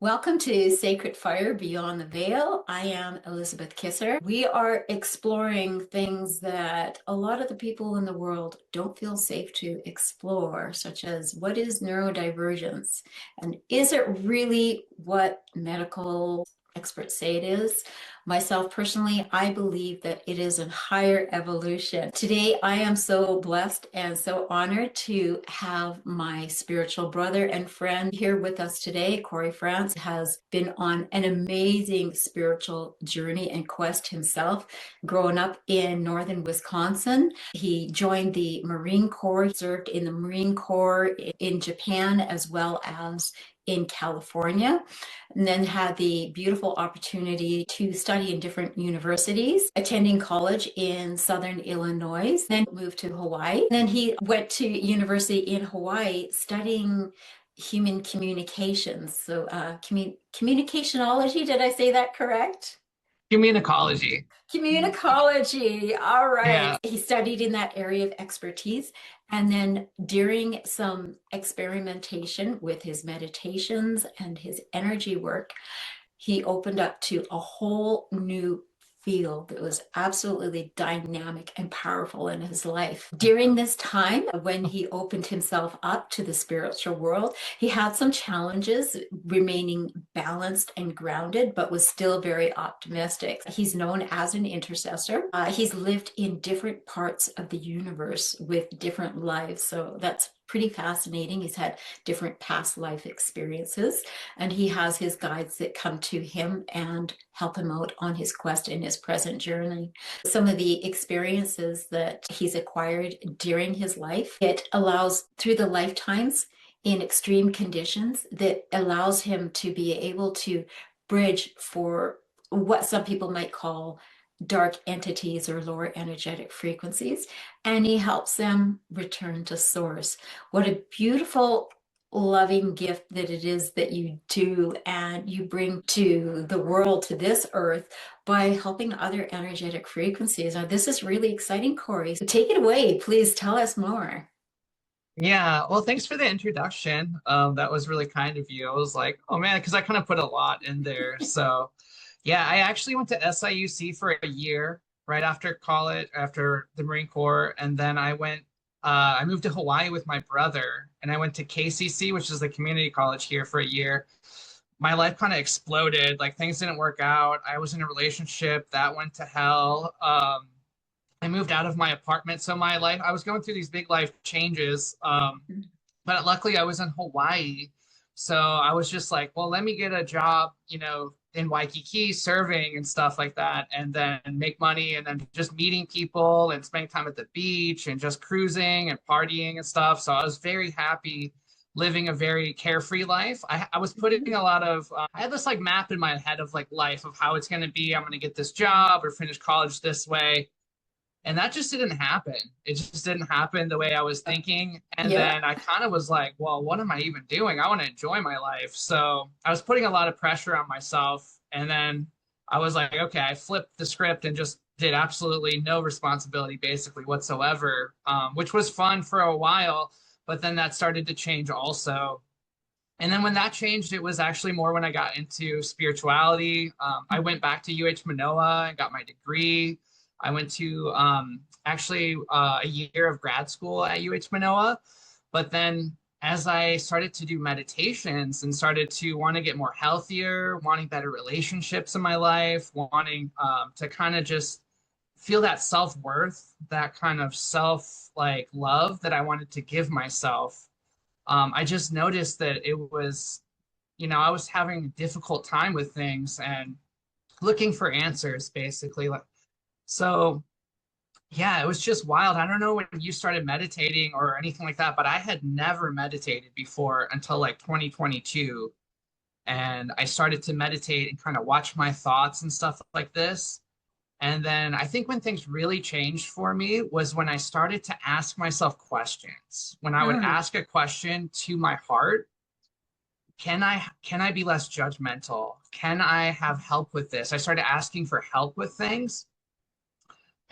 Welcome to Sacred Fire Beyond the Veil. I am Elizabeth Kisser. We are exploring things that a lot of the people in the world don't feel safe to explore, such as what is neurodivergence? And is it really what medical experts say it is? Myself personally, I believe that it is a higher evolution. Today, I am so blessed and so honored to have my spiritual brother and friend here with us today. Cory France has been on an amazing spiritual journey and quest himself. Growing up in northern Wisconsin, he joined the Marine Corps, served in the Marine Corps in Japan as well as in California, and then had the beautiful opportunity to study in different universities, attending college in Southern Illinois, then moved to Hawaii. Then he went to university in Hawaii studying human communications. So communicationology, did I say that correct? Communicology. Communicology. All right. Yeah. He studied in that area of expertise. And then during some experimentation with his meditations and his energy work, he opened up to a whole new field that was absolutely dynamic and powerful in his life. During this time, when he opened himself up to the spiritual world, he had some challenges remaining balanced and grounded, but was still very optimistic. He's known as an intercessor. He's lived in different parts of the universe with different lives. So that's pretty fascinating. He's had different past life experiences, and he has his guides that come to him and help him out on his quest in his present journey. Some of the experiences that he's acquired during his life, it allows through the lifetimes in extreme conditions that allows him to be able to bridge for what some people might call dark entities or lower energetic frequencies, and he helps them return to source. What a beautiful, loving gift that it is that you do and you bring to the world, to this earth, by helping other energetic frequencies. Now, this is really exciting, Cory. So take it away. Please tell us more. Yeah. Well, thanks for the introduction. That was really kind of you. I was like, oh man, because I kind of put a lot in there. So yeah, I actually went to SIUC for a year right after college, after the Marine Corps. And then I moved to Hawaii with my brother and I went to KCC, which is the community college here for a year. My life kind of exploded. Like things didn't work out. I was in a relationship that went to hell. I moved out of my apartment. So my life, I was going through these big life changes. But luckily I was in Hawaii. So I was just like, well, let me get a job, in Waikiki serving and stuff like that, and then make money and then just meeting people and spending time at the beach and just cruising and partying and stuff. So I was very happy living a very carefree life. I was putting a lot of, I had this like map in my head of like life of how it's going to be. I'm going to get this job or finish college this way. And that just didn't happen. It just didn't happen the way I was thinking. And Yeah. then I kind of was like, well, what am I even doing? I want to enjoy my life. So I was putting a lot of pressure on myself. And then I was like, okay, I flipped the script and just did absolutely no responsibility basically whatsoever, which was fun for a while. But then that started to change also. And then when that changed, it was actually more when I got into spirituality. I went back to UH Manoa and got my degree. I went to a year of grad school at UH Manoa. But then as I started to do meditations and started to want to get more healthier, wanting better relationships in my life, wanting to kind of just feel that self-worth, that kind of self like love that I wanted to give myself, I just noticed that it was, I was having a difficult time with things and looking for answers basically. So yeah, it was just wild. I don't know when you started meditating or anything like that, but I had never meditated before until like 2022. And I started to meditate and kind of watch my thoughts and stuff like this. And then I think when things really changed for me was when I started to ask myself questions. When I would Mm. ask a question to my heart, can I be less judgmental? Can I have help with this? I started asking for help with things.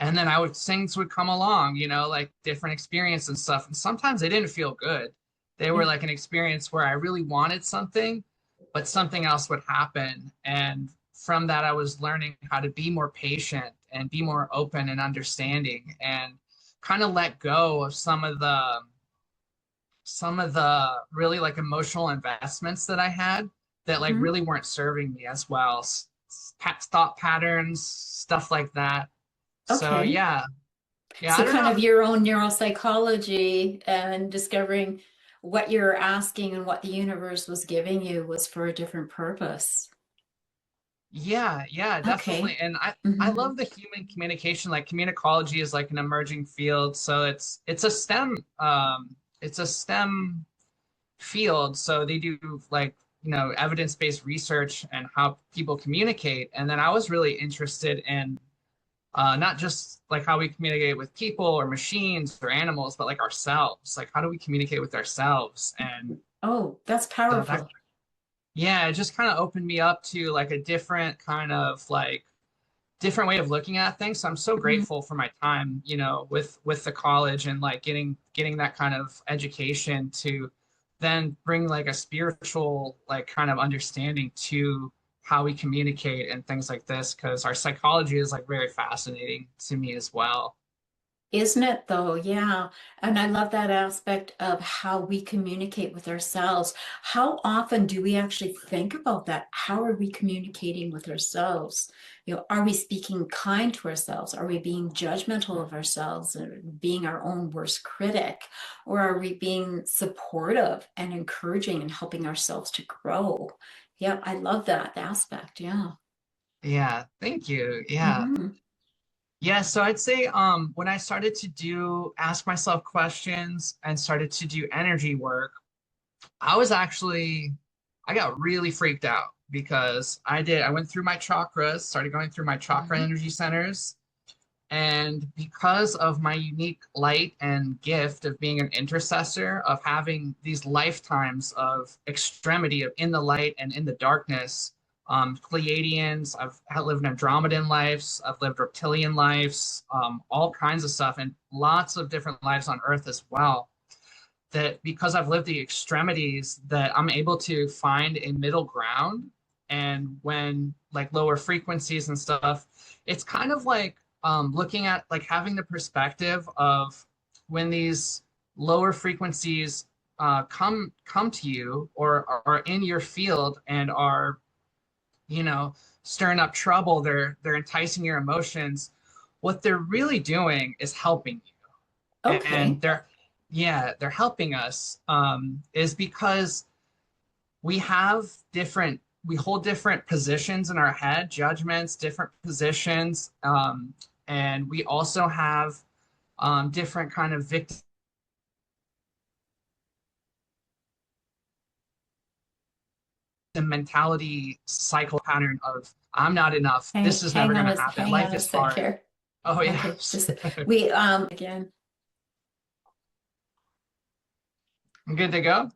And then things would come along, like different experience and stuff. And sometimes they didn't feel good. They were Yeah. like an experience where I really wanted something, but something else would happen. And from that, I was learning how to be more patient and be more open and understanding, and kind of let go of some of the really like emotional investments that I had that like Hmm. really weren't serving me as well. Thought patterns, stuff like that. So Okay. yeah, yeah, I So don't kind know of if, your own neuropsychology and discovering what you're asking and what the universe was giving you was for a different purpose. yeah, yeah, definitely. Okay. And I Hmm. love the human communication. Like communicology is like an emerging field. So it's a STEM field. So they do like, evidence-based research and how people communicate. And then I was really interested in not just like how we communicate with people or machines or animals, but like ourselves. Like how do we communicate with ourselves? And Oh, that's so that, powerful. yeah, it just kind of opened me up to like a different kind of like different way of looking at things. So I'm so Mhm. grateful for my time, with the college and like getting that kind of education to then bring like a spiritual like kind of understanding to how we communicate and things like this, because our psychology is like very fascinating to me as well. Isn't it though? Yeah. And I love that aspect of how we communicate with ourselves. How often do we actually think about that? How are we communicating with ourselves? Are we speaking kind to ourselves? Are we being judgmental of ourselves and being our own worst critic? Or are we being supportive and encouraging and helping ourselves to grow? Yeah, I love that aspect. Yeah. Yeah, thank you. Yeah. Hmm. Yeah, so I'd say when I started to do ask myself questions and started to do energy work, I got really freaked out because I went through my chakras, started going through my chakra Hmm. energy centers. And because of my unique light and gift of being an intercessor, of having these lifetimes of extremity of in the light and in the darkness, Pleiadians, I've lived Andromedan lives, I've lived reptilian lives, all kinds of stuff, and lots of different lives on Earth as well, that because I've lived the extremities, that I'm able to find a middle ground. And when like lower frequencies and stuff, it's kind of like looking at like having the perspective of when these lower frequencies come to you or are in your field and are, you know, stirring up trouble. They're enticing your emotions. What they're really doing is helping you, and Okay. they're helping us, is because we hold different positions in our head, judgments, different positions, and we also have different kind of victim mentality cycle pattern of I'm not enough, this is never going to happen, Hang life on a is sec hard. here. Oh yeah. Okay, just again. I'm good to go.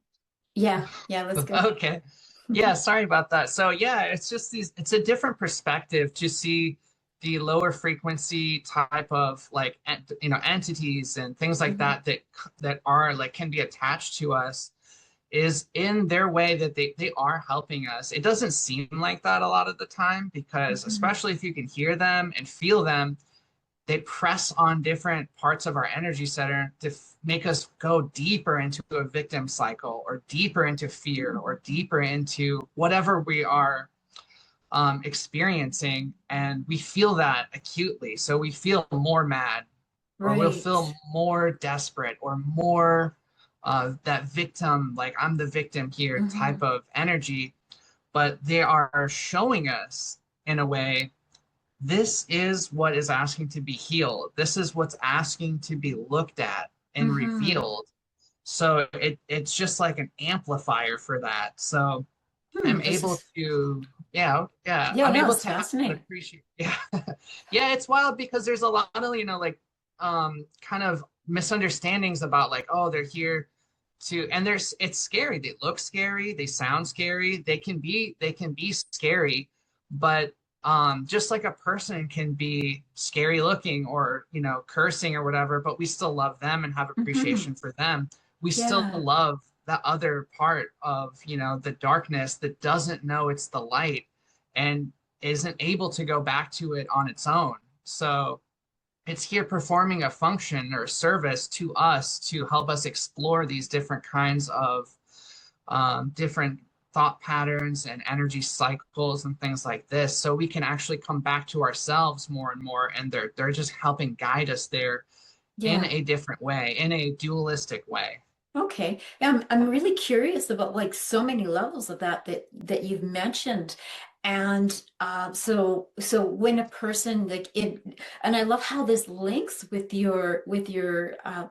Yeah, yeah, let's go. Okay. Yeah, sorry about that. So yeah, it's just it's a different perspective to see the lower frequency type of like entities and things like Hmm. that are like can be attached to us, is in their way that they are helping us. It doesn't seem like that a lot of the time, because Hmm. especially if you can hear them and feel them, they press on different parts of our energy center to make us go deeper into a victim cycle or deeper into fear or deeper into whatever we are experiencing. And we feel that acutely. So we feel more mad, or we'll Right. feel more desperate, or more that victim, like I'm the victim here type Hmm. of energy. But they are showing us in a way, this is what is asking to be healed. This is what's asking to be looked at and Hmm. revealed. So it's just like an amplifier for that. So I'm This able is, to, yeah, yeah, I'm no, able it's to have that fascinating. appreciate. Yeah. Yeah, it's wild because there's a lot of, like kind of misunderstandings about like, oh, they're here to, and there's, it's scary. They look scary, they sound scary, they can be scary, but just like a person can be scary looking or, cursing or whatever, but we still love them and have Hmm. appreciation for them. We still Yeah. love that other part of, you know, the darkness that doesn't know it's the light and isn't able to go back to it on its own. So it's here performing a function or service to us to help us explore these different kinds of different thought patterns and energy cycles and things like this, so we can actually come back to ourselves more and more. And they're just helping guide us there in Yeah. a different way, in a dualistic way. Okay. I'm really curious about like so many levels of that you've mentioned. And so when a person like it, and I love how this links with your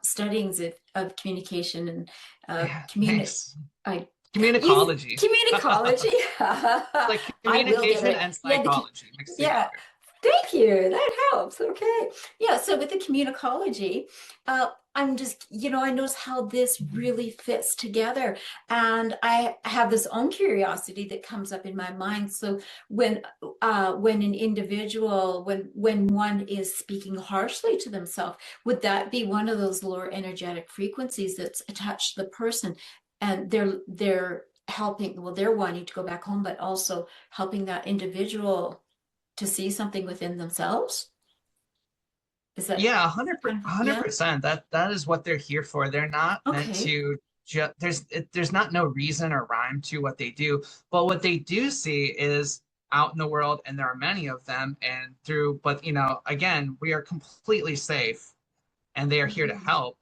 studyings of communication and Yeah, communi thanks. I use Communicology. communicology. Like I will get communication it. and Yeah, psychology mixed yeah. together. Thank you. That helps. Okay. Yeah. So with the communicology, I'm just, I notice how this really fits together. And I have this own curiosity that comes up in my mind. So when an individual, when one is speaking harshly to themselves, would that be one of those lower energetic frequencies that's attached to the person? And they're helping, well, they're wanting to go back home, but also helping that individual to see something within themselves? Is that Yeah, kind of, hundred yeah? percent. That is what they're here for. They're not meant Okay. to just there's not no reason or rhyme to what they do. But what they do see is out in the world, and there are many of them, and through, but you know, again, we are completely safe and they are here to Mhm. help,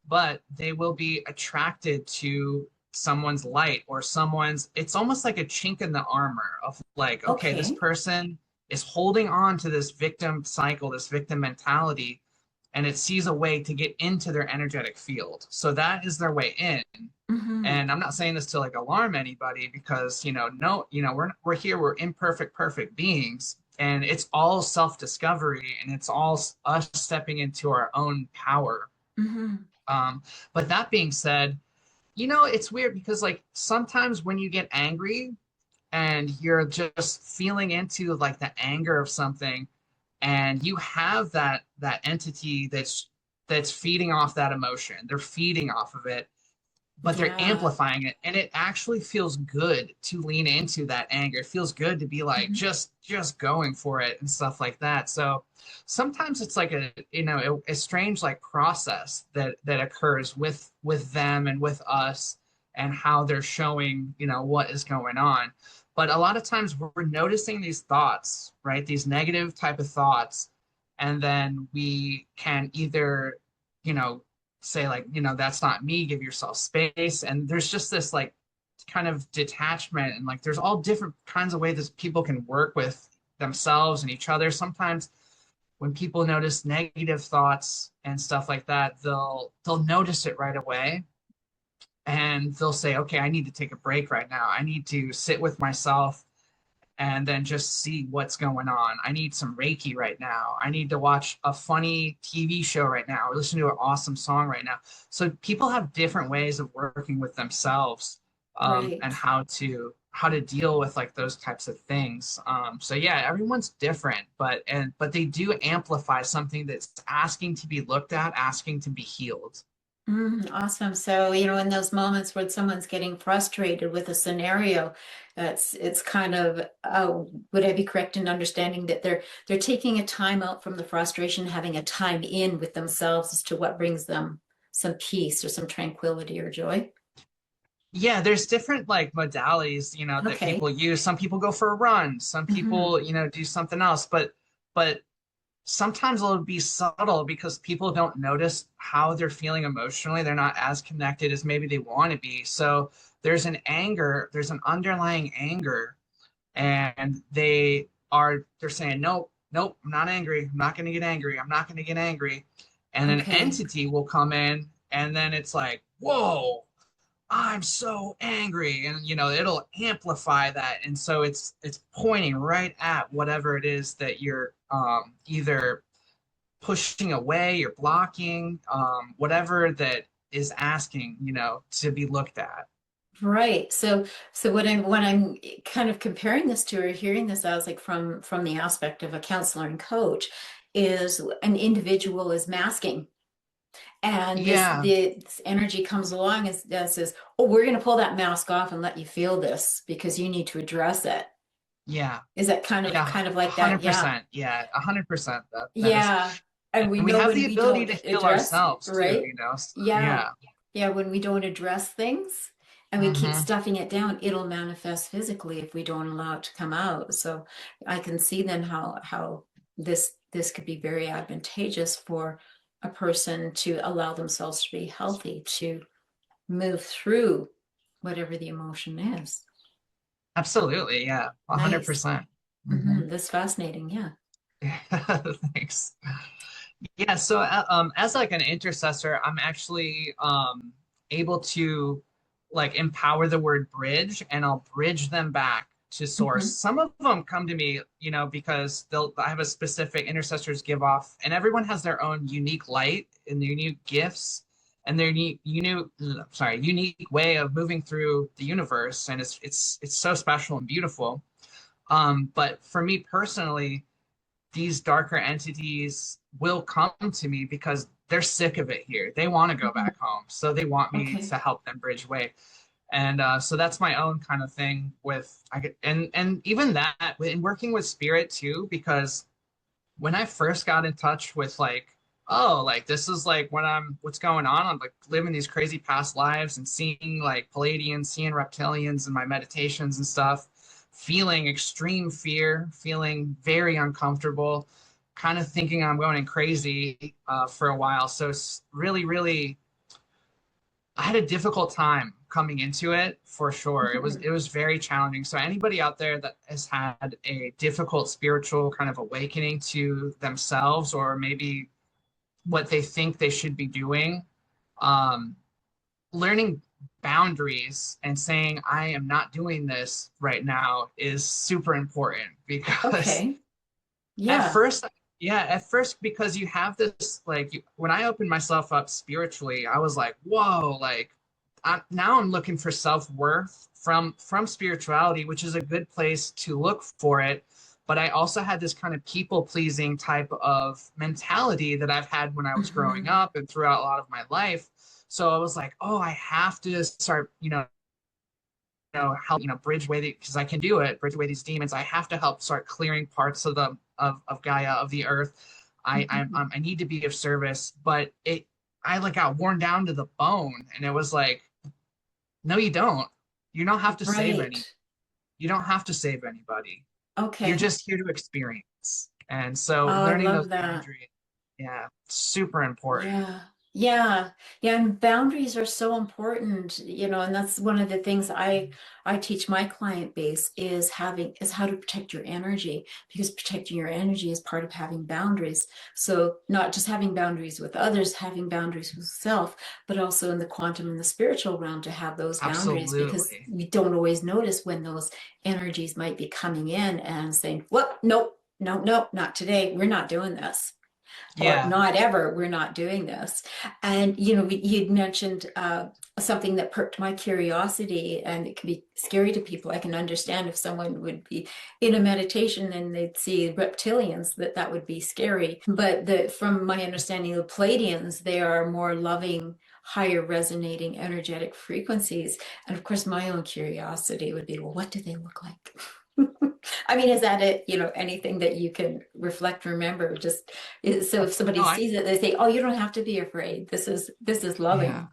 but they will be attracted to someone's light or someone's, it's almost like a chink in the armor of like, okay, this Okay. person is holding on to this victim cycle, this victim mentality, and it sees a way to get into their energetic field. So that is their way in. Hmm. And I'm not saying this to like alarm anybody, because you know, no, you know, we're here, we're imperfect, perfect beings, and it's all self-discovery, and it's all us stepping into our own power. Hmm. Um, but that being said, you know, it's weird because like sometimes when you get angry and you're just feeling into like the anger of something, and you have that entity that's feeding off that emotion, they're feeding off of it, but they're Yeah. amplifying it, and it actually feels good to lean into that anger. It feels good to be like Hmm. just going for it and stuff like that. So sometimes it's like a, you know, a strange like process that occurs with them and with us, and how they're showing, you know, what is going on. But a lot of times we're noticing these thoughts, right, these negative type of thoughts, and then we can either, you know, say like, you know, that's not me, give yourself space. And there's just this like kind of detachment, and like there's all different kinds of ways that people can work with themselves and each other. Sometimes when people notice negative thoughts and stuff like that, they'll notice it right away, and they'll say, okay, I need to take a break right now, I need to sit with myself and then just see what's going on. I need some Reiki right now. I need to watch a funny TV show right now, or listen to an awesome song right now. So people have different ways of working with themselves, and Right. how to deal with like those types of things. So yeah, everyone's different, but they do amplify something that's asking to be looked at, asking to be healed. Awesome. So, in those moments when someone's getting frustrated with a scenario, it's kind of, would I be correct in understanding that they're taking a time out from the frustration, having a time in with themselves as to what brings them some peace or some tranquility or joy? Yeah, there's different like modalities, you know, that Okay. people use. Some people go for a run, some Hmm. people, you know, do something else, but sometimes it'll be subtle because people don't notice how they're feeling emotionally. They're not as connected as maybe they want to be. So there's an underlying anger, and they're saying, nope, nope, I'm not angry. I'm not going to get angry. I'm not going to get angry. And an Okay. entity will come in, and then it's like, whoa, I'm so angry, and you know, it'll amplify that, and so it's pointing right at whatever it is that you're either pushing away, you're blocking, whatever that is asking, you know, to be looked at. Right. So when I'm kind of comparing this to or hearing this as like from the aspect of a counselor and coach is an individual is masking. And Yeah. this energy comes along and says, oh, we're going to pull that mask off and let you feel this because you need to address it. Yeah. Is that Yeah. kind of like that? Yeah. 100%. Yeah. 100%. That is, Yeah. And we and we know have when the we ability don't to heal address, ourselves too, right? you know? Yeah. Yeah. Yeah. When we don't address things and we keep Hmm. stuffing it down, it'll manifest physically if we don't allow it to come out. So I can see then how this could be very advantageous for a person to allow themselves to be healthy, to move through whatever the emotion is. Absolutely. Yeah. Nice. 100%. Hmm. That's fascinating. Yeah. Thanks. Yeah, so as like an intercessor, I'm actually able to like empower the word bridge, and I'll bridge them back to source. Hmm. Some of them come to me, you know, because I have a specific intercessors give off, and everyone has their own unique light and their unique gifts and their unique way of moving through the universe, and it's so special and beautiful. But for me personally, these darker entities will come to me because they're sick of it here. They want to go Hmm. back home. So they want me Okay. to help them bridge away. And so that's my own kind of thing with and even that in working with spirit too, because when I first got in touch with like, oh, like this is like what's going on. I'm like living these crazy past lives and seeing like Palladians, seeing reptilians in my meditations and stuff, feeling extreme fear, feeling very uncomfortable, kind of thinking I'm going crazy for a while. So it's really, really, I had a difficult time coming into it for sure. Mhm. It was very challenging. So anybody out there that has had a difficult spiritual kind of awakening to themselves or maybe what they think they should be doing, um, learning boundaries and saying I am not doing this right now is super important because Okay. at Yeah. first, yeah, at first, because you have this, like, when I opened myself up spiritually, I was like, whoa, like, now I'm looking for self-worth from spirituality, which is a good place to look for it. But I also had this kind of people-pleasing type of mentality that I've had when I was growing Hmm. up and throughout a lot of my life. So I was like, oh, I have to start, help, bridge away because I can do it, bridge away these demons. I have to help start clearing parts of the of Gaia, of the earth. I need to be of service, but I like got worn down to the bone, and it was like, no, you don't. You don't have to save Right. any. You don't have to save anybody. You're Okay. just here to experience. And so Oh, I learning those love that. boundaries, yeah, super important. Yeah. Yeah. Yeah. And boundaries are so important, and that's one of the things I teach my client base is how to protect your energy, because protecting your energy is part of having boundaries. So not just having boundaries with others, having boundaries with self, but also in the quantum and the spiritual realm to have those boundaries, because Absolutely. we don't always notice when those energies might be coming in and saying, "Whoop, nope, no, nope, not today. We're not doing this." Or Yeah. not ever, we're not doing this. And you'd mentioned something that perked my curiosity, and it can be scary to people. I can understand if someone would be in a meditation and they'd see reptilians, that would be scary. But from my understanding of Pleiadians, they are more loving, higher resonating energetic frequencies. And of course, my own curiosity would be, well, what do they look like? I mean, is that it? Anything that you can reflect, remember, just so if somebody No, I sees it, they say, "Oh, you don't have to be afraid. This is yeah. loving."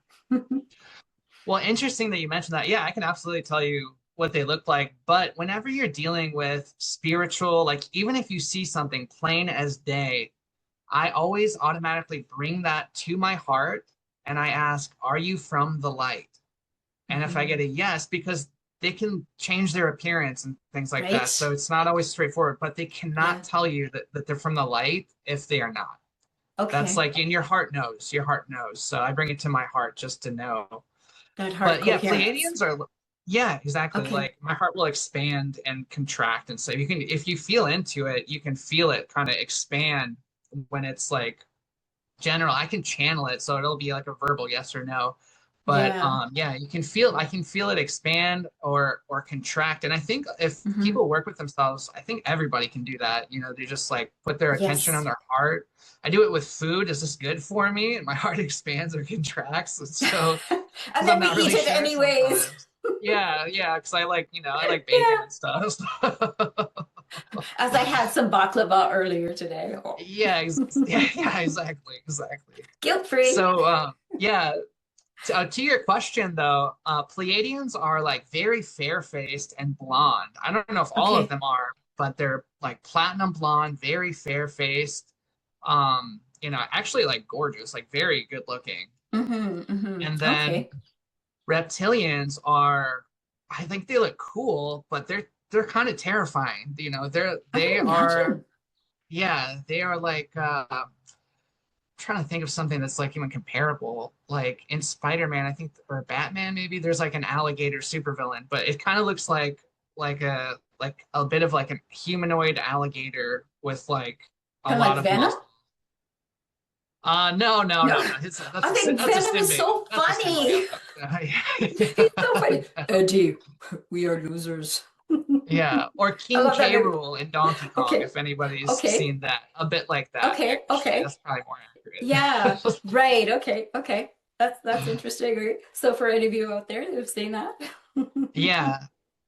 Well, interesting that you mentioned that. Yeah, I can absolutely tell you what they look like. But whenever you're dealing with spiritual, like even if you see something plain as day, I always automatically bring that to my heart and I ask, are you from the light? And if I get Mhm. a yes, because they can change their appearance and things like that. Right? So it's not always straightforward, but they cannot Yeah. tell you that they're from the light if they are not. That's Okay. like, and your heart knows, your heart knows. So I bring it to my heart just to know. That heart But yeah, coherence. Pleiadians are, yeah, exactly. Okay. Like my heart will expand and contract. And so if you feel into it, you can feel it kind of expand when it's like general. I can channel it. So it'll be like a verbal yes or no. But Yeah. yeah, I can feel it expand or contract. And I think if Hmm. people work with themselves, I think everybody can do that. You know, they just like put their attention on Yes. their heart. I do it with food. Is this good for me? And my heart expands or contracts. So And because I'm then we not eat really it sure anyways. sometimes. Yeah, yeah, because I like, I like bacon Yeah. and stuff. As I had some baklava earlier today. Oh. Yeah, yeah, yeah, exactly, exactly. Guilt-free. So, yeah, to your question though, Pleiadians are like very fair-faced and blonde. I don't know if all of Okay. them are, but they're like platinum blonde, very fair-faced. Actually like gorgeous, like very good looking. Hmm. Hmm. And then Okay. reptilians are, I think they look cool, but they're kind of terrifying. I can They are, imagine. yeah, they are like trying to think of something that's like even comparable. Like in Spider-Man, I think, or Batman, maybe there's like an alligator supervillain, but it kind of looks like a bit of like a humanoid alligator with like a Kind of lot like of Venom? muscle. No, no, No. no, no. I think That's a Venom is symbiote. so That's a funny. symbiote. He's so funny. Yeah. Eddie, we are losers. Yeah, or I King love that K. movie. Rool in Donkey Kong, Okay. if anybody's Okay. seen that. A bit like that, Okay. actually. Okay. That's probably more Yeah. accurate. Right. Okay. Okay. That's interesting. Okay. So for any of you out there who've seen that. Yeah,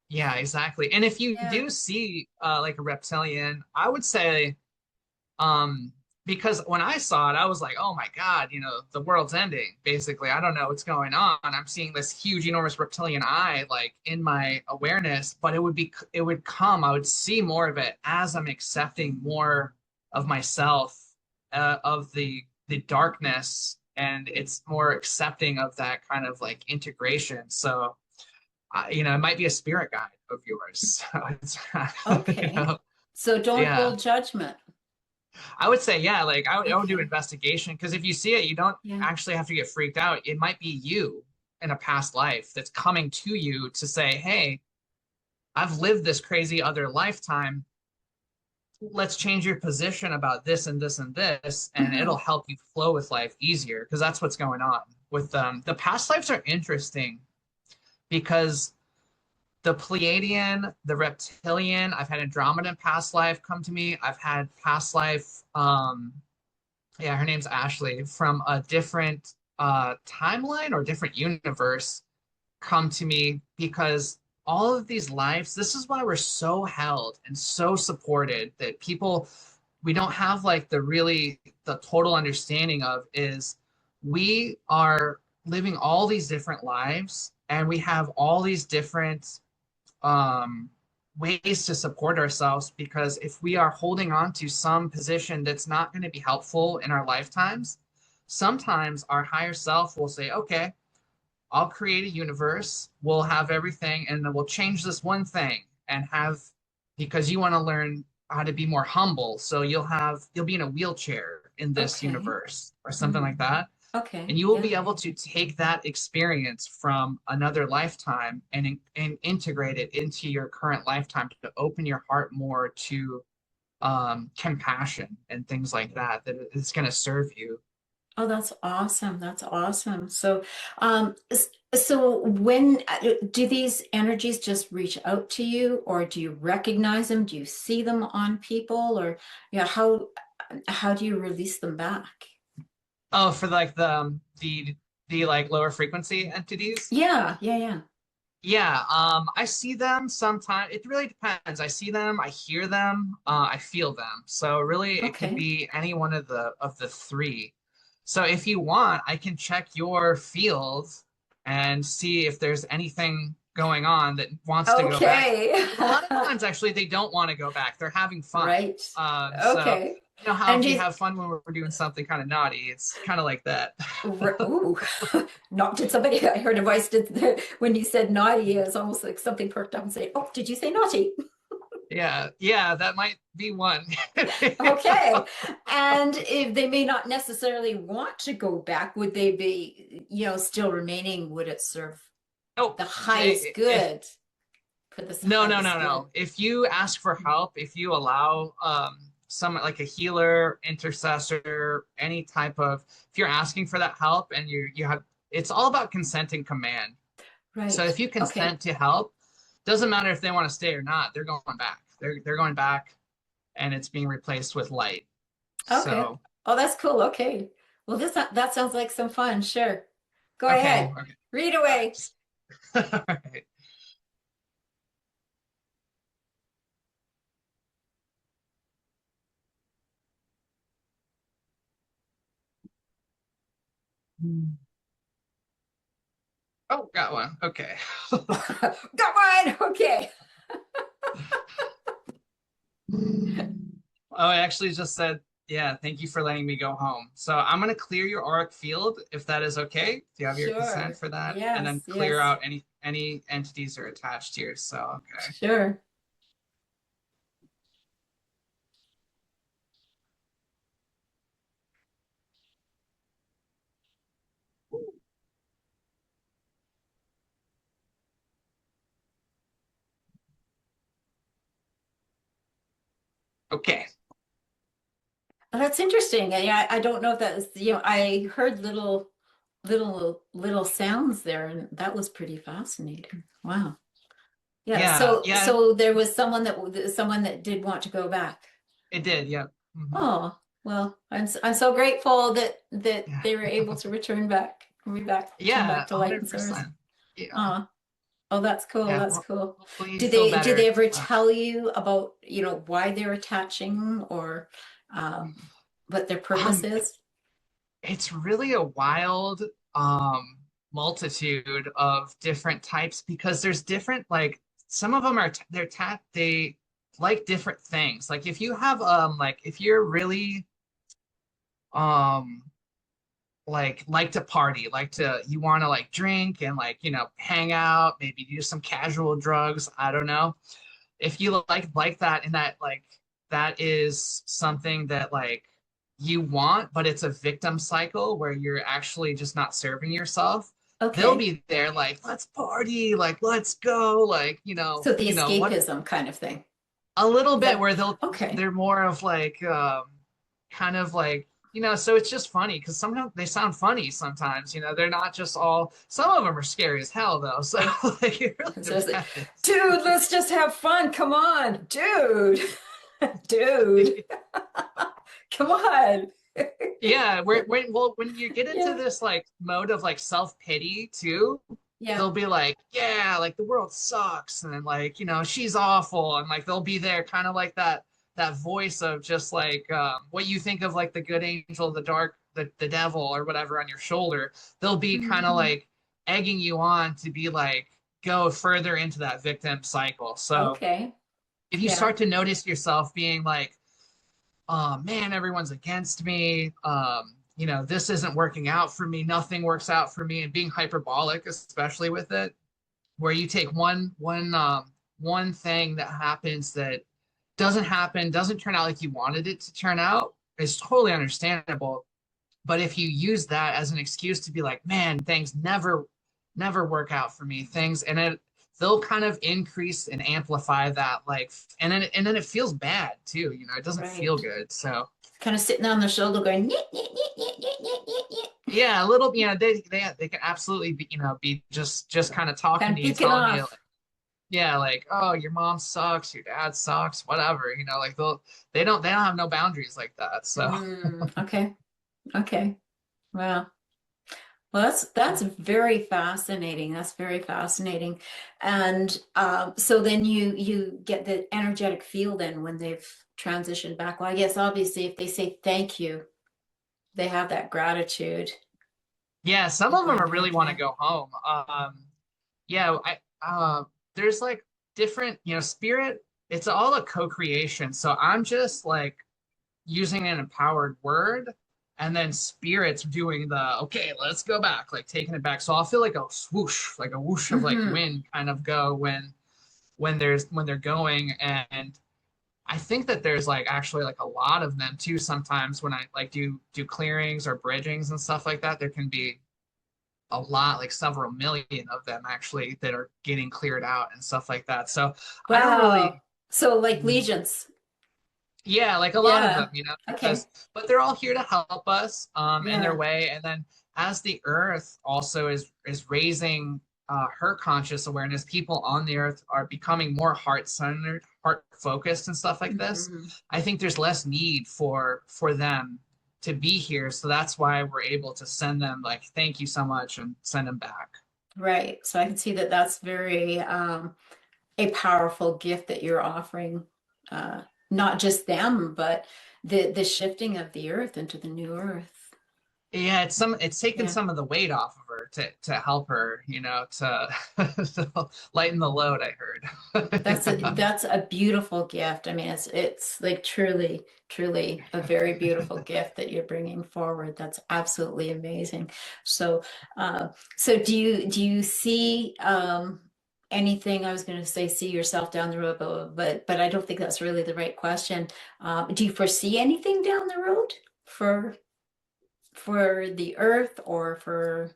yeah, exactly. And if you Yeah. do see like a reptilian, I would say um because when I saw it, I was like, oh my God, the world's ending, basically. I don't know what's going on. I'm seeing this huge, enormous reptilian eye like in my awareness, but it would come, I would see more of it as I'm accepting more of myself, of the darkness, and it's more accepting of that kind of like integration. So it might be a spirit guide of yours. So it's, you Okay. know, So don't yeah. hold judgment. I would say, yeah, like I would do Okay. investigation because if you see it, you don't Yeah. actually have to get freaked out. It might be you in a past life that's coming to you to say, hey, I've lived this crazy other lifetime. Let's change your position about this and this and this, and it'll Hmm. help you flow with life easier because that's what's going on with the past lives are interesting because the Pleiadian, the reptilian. I've had Andromeda in past life come to me. I've had past life, yeah, her name's Ashley from a different timeline or different universe come to me because all of these lives, this is why we're so held and so supported that people we don't have like the total understanding of is we are living all these different lives and we have all these different um, ways to support ourselves because if we are holding on to some position that's not going to be helpful in our lifetimes, sometimes our higher self will say, okay, I'll create a universe, we'll have everything, and then we'll change this one thing and have, because you want to learn how to be more humble. So you'll be in a wheelchair in this Okay. universe or something like Hmm. that, Okay. and you will Yeah. be able to take that experience from another lifetime and integrate it into your current lifetime to open your heart more to compassion and things like that that it's going to serve you. Oh, that's awesome. That's awesome. So, so when do these energies just reach out to you, or do you recognize them? Do you see them on people, or yeah, how do you release them back? Oh, for like the like lower frequency entities. Yeah, yeah, yeah. Yeah, I see them sometimes. It really depends. I see them, I hear them, I feel them. So really, it could Okay. be any one of the three. So if you want, I can check your field and see if there's anything going on that wants to go back. Okay. Because a lot of times, actually, they don't want to go back. They're having fun. Right. So Okay. you know how And if you is have fun when we're doing something kind of naughty, it's kind of like that. ooh, not did somebody I heard a voice when you said naughty, it's almost like something perked up and say, "Oh, did you say naughty?" Yeah, yeah, that might be one. Okay. And if they may not necessarily want to go back, would they be, still remaining? Would it serve Oh, the highest if good for this no, no, highest no, good? no. If you ask for help, if you allow someone like a healer, intercessor, any type of, if you're asking for that help and you have it's all about consent and command. So Right. if you Okay. consent to help, doesn't matter if they want to stay or not, they're going back. They're going back, and it's being replaced with light. Okay. So Oh, that's cool. Okay. Well, that sounds like some fun. Sure. Go okay, ahead. okay. Read away. Just, all right. Oh, got one. Okay. Got mine. Okay. Oh, I actually just said, yeah, thank you for letting me go home. So I'm going to clear your auric field if that is okay. Do you have your consent Sure. for that? And Yes, then clear yes. out any entities that are attached here. So, okay. Sure. Okay. Well, that's interesting. I don't know if that was, I heard little sounds there, and that was pretty fascinating. Wow. Yeah. Yeah, yeah, So there was someone that did want to go back. it did. Yep. Oh, well, I'm so grateful that Yeah. they were able to turn Yeah, back to light and source. 100%. Yeah. Oh, oh, that's cool. Yeah. That's Well, cool. hopefully you Did feel they better. ever tell you about, why they're attaching or what their purpose Um, is? it's really a wild um multitude of different types because there's different like some of them are they like different things. Like if you have like if you're really um like to party, like to you want to like drink and like hang out, maybe do some casual drugs, I don't know. If you like that and that like that is something that like you want, but it's a victim cycle where you're actually just not serving yourself, they'll Okay. be there like let's party, like let's go, like So the what escapism kind of thing. a little Is bit that where okay? they're more of like kind of like so it's just funny because sometimes they sound funny sometimes, they're not just all, some of them are scary as hell though, so like it really So it's like, depends. dude, let's just have fun. Come on, dude. Dude, come on. Yeah, when you get into Yeah. this like mode of like self-pity too, Yeah. they'll be like, yeah, like the world sucks and then like, she's awful and like they'll be there kind of like that voice of just like what you think of like the good angel, the dark, the devil or whatever on your shoulder. They'll be kind of Mhm. like egging you on to be like go further into that victim cycle. So Okay. if you Yeah. start to notice yourself being like, oh man, everyone's against me. This isn't working out for me. Nothing works out for me, and being hyperbolic, especially with it, where you take one thing that happens that doesn't happen, doesn't turn out like you wanted it to turn out, is totally understandable. But if you use that as an excuse to be like, man, things never work out for me, things, and they'll kind of increase and amplify that, like, and then it feels bad too. It doesn't feel Right. good. So Kind of sitting on the shoulder going, "Nyeh, nyeh, nyeh, nyeh, nyeh, nyeh, nyeh, nyeh." yeah, a little, they can absolutely be just kind of Kind talking of to you, beacon telling you off. like, yeah, like, oh, your mom sucks, your dad sucks, whatever, like they don't have no boundaries like that. So Okay. Okay. Wow. Well, that's very fascinating. That's very fascinating. And so then you get the energetic feel then when they've transitioned back. Well, I guess obviously if they say thank you, they have that gratitude. yeah, some They're of them going are really back, want to yeah. go home. Yeah, I there's like different, spirit, it's all a co-creation. So I'm just like using an empowered word, and then spirits doing the okay, let's go back, like taking it back. So I'll feel like a swoosh, like a whoosh of like Hmm. wind kind of go when they're going. And I think that there's like actually like a lot of them too. Sometimes when I like do clearings or bridgings and stuff like that, there can be a lot, like several million of them actually that are getting cleared out and stuff like that. So I don't really, Wow. So like legions. yeah, like a lot of them, Yeah. Okay. because but they're all here to help us in their Yeah. way. And then as the earth also is raising her conscious awareness, people on the earth are becoming more heart-centered, heart-focused and stuff like this. Mm-hmm. I think there's less need for them to be here. So that's why we're able to send them like, thank you so much, and send them back. Right. So I can see that that's very a powerful gift that you're offering, not just them, but the shifting of the earth into the new earth. Yeah, it's taken Yeah. some of the weight off of her to help her, to, to lighten the load, I heard. Yeah. That's a beautiful gift. I mean, it's like truly, truly a very beautiful gift that you're bringing forward. That's absolutely amazing. So, so do you see anything? I was going to say see yourself down the road, but I don't think that's really the right question. Do you foresee anything down the road for for the earth or for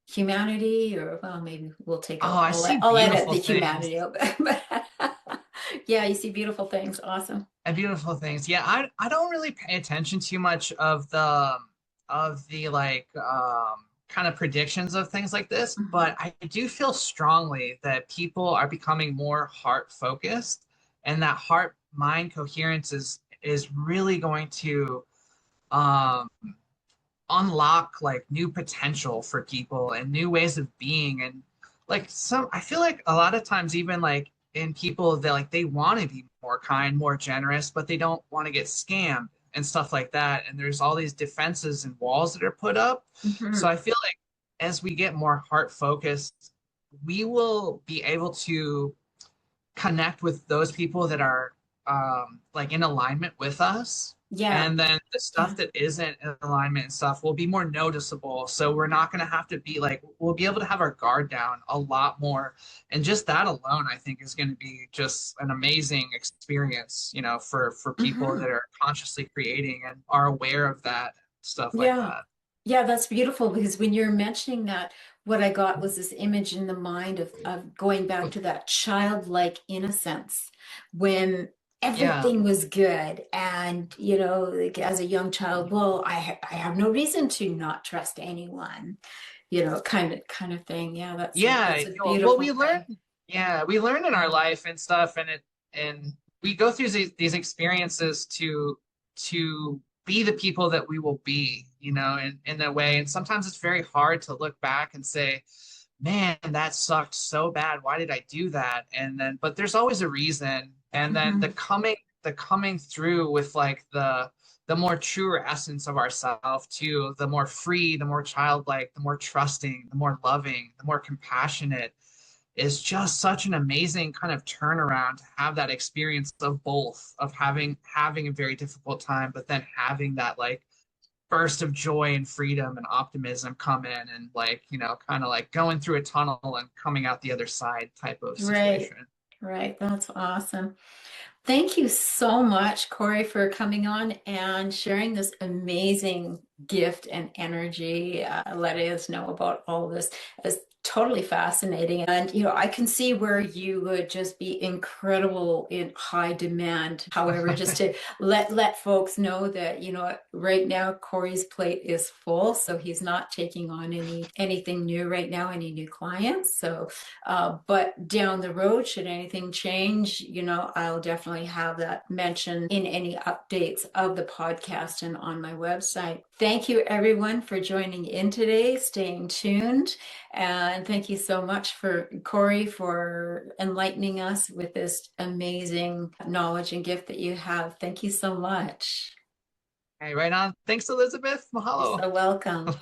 humanity, or well, maybe we'll take Oh, out, I see I'll edit beautiful the things. humanity out, but yeah, you see beautiful things. Awesome. And beautiful things. Yeah, I don't really pay attention too much of the like kind of predictions of things like this, Mhm. but I do feel strongly that people are becoming more heart focused, and that heart mind coherence is really going to um unlock like new potential for people and new ways of being. And like some, I feel like a lot of times even like in people that like they want to be more kind, more generous, but they don't want to get scammed and stuff like that, and there's all these defenses and walls that are put up. So Mhm. I feel like as we get more heart focused, we will be able to connect with those people that are like in alignment with us. Yeah. And then the Yeah. stuff that isn't in alignment and stuff will be more noticeable. So we're not going to have to be like, we'll be able to have our guard down a lot more. And just that alone, I think, is going to be just an amazing experience, for people that Mhm. are consciously creating and are aware of that, stuff like Yeah. that. Yeah, that's beautiful because when you're mentioning that, what I got was this image in the mind of going back to that childlike innocence when Yeah. everything was good. And, like as a young child, well, I have no reason to not trust anyone, kind of thing. Yeah, Yeah, that's a well, beautiful we learn, thing. yeah, we learn in our life and stuff, and we go through these experiences to be the people that we will be, in a way. And sometimes it's very hard to look back and say, man, that sucked so bad. Why did I do that? And then, but there's always a reason. And then the Mhm. coming through with like the more truer essence of ourselves too, the more free, the more childlike, the more trusting, the more loving, the more compassionate, is just such an amazing kind of turnaround to have that experience of both, of having a very difficult time, but then having that like burst of joy and freedom and optimism come in, and like, kind of like going through a tunnel and coming out the other side type of Right, situation. right. That's awesome. Thank you so much, Cory, for coming on and sharing this amazing gift and energy, letting us know about all of this. It's totally fascinating. And, I can see where you would just be incredible in high demand. However, just to let folks know that, right now Cory's plate is full, so he's not taking on anything new right now, any new clients. So but down the road, should anything change, I'll definitely have that mentioned in any updates of the podcast and on my website. Thank you, everyone, for joining in today, staying tuned. And thank you so much for Cory for enlightening us with this amazing knowledge and gift that you have. Thank you so much. Hey, right on. Thanks, Elizabeth. You're Mahalo. so welcome.